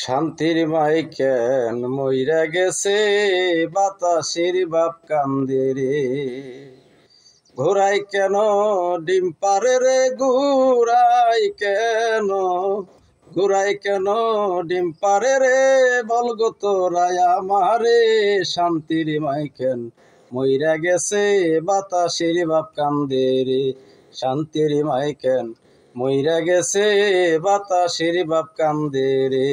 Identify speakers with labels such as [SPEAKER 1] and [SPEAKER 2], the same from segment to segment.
[SPEAKER 1] শান্তির মাই কেন মইরা গেছে, বাতাসের বাপ কান্দে রে। ঘোড়াই কেন ডিম পারে রে, ঘুরাই কেন, ঘুরাই কেন ডিম পারে রে, বলগো তোরাই আমারে। শান্তির মাই কেন মইরা গেছে, বাতাসের বাপ কান্দে রে। শান্তির মাই কেন মইরা গেছে, বাতাসের বাপ কান্দে রে।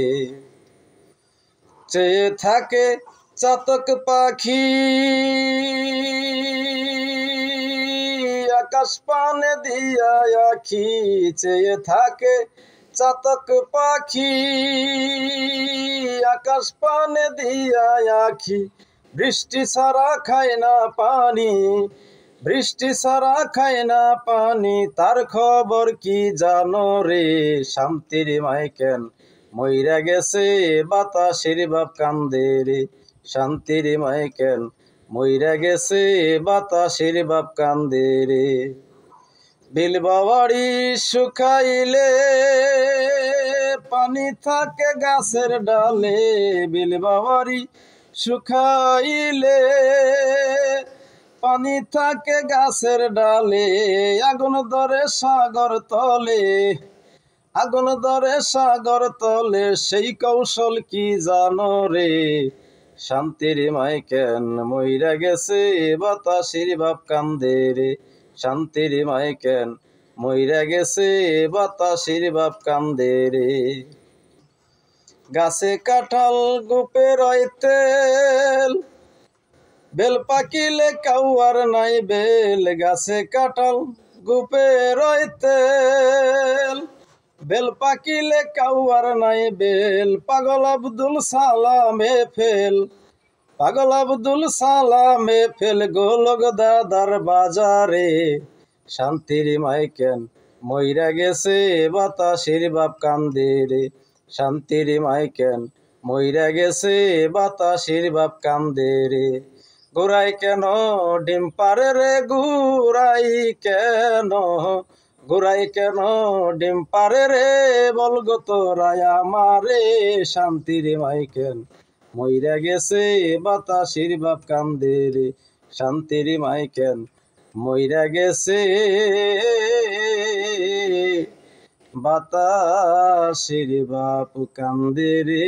[SPEAKER 1] চেয়ে থাকে চাতক পাখি আকাশ পানে দিয়া আখি, চেয়ে থাকে চাতক পাখি আকাশ পানে দিয়া আখি। বৃষ্টি ছাড়া খায় না পানি, বৃষ্টি ছাড়া খায় না পানি, তার খবর কি জানো রে। শান্তির মাই কেন মইরা গেছে, বাতাসের বাপ কান্দে রে। শান্তির মাই কেন মইরা গেছে, বাতাসের বাপ কান্দে রে। বিলবাড়ি শুকাইলে পানি থাকে গাছের ডালে, বিলবাড়ি শুকাইলে পানি থাকে গাছের ডালে। আগুন ধরে সাগর তলে, আগুন ধরে সাগর তলে, সেই কৌশল কি জানো রে। শান্তির মাই কেন মইরা গেছে, বাতাসের বাপ কান্দে রে। শান্তির মাই কেন মইরা গেছে, বাতাসের বাপ কান্দে রে। গাছে কাঁঠাল গোপে রয় তেল, বেল পাকিলে কাউয়ার নাই বেল। গাছে কাঁঠাল গোপে রয় তেল, বেল পাকিলে কাউয়ার নাই বেল। পাগল আব্দুল সালামে ফেল, পাগল আব্দুল সালামে ফেল, গোলক দাদার বাজারে। শান্তির মাই কেন মইরা গেছে, বাতাসের বাপ কান্দে রে। শান্তির মাই কেন মইরা গেছে, বাতাসের বাপ কান্দে রে। ঘোড়াই কেন ডিম পারে রে, ঘুরাই কেন, ঘুরাই কেন ডিম পারে রে, বলগো তোরাই আমারে। শান্তির মাই কেন মইরা গেছে, বাতাসের বাপ কান্দে রে। শান্তির মাই কেন মইরা গেছে, বাতাসের বাপ কান্দে রে।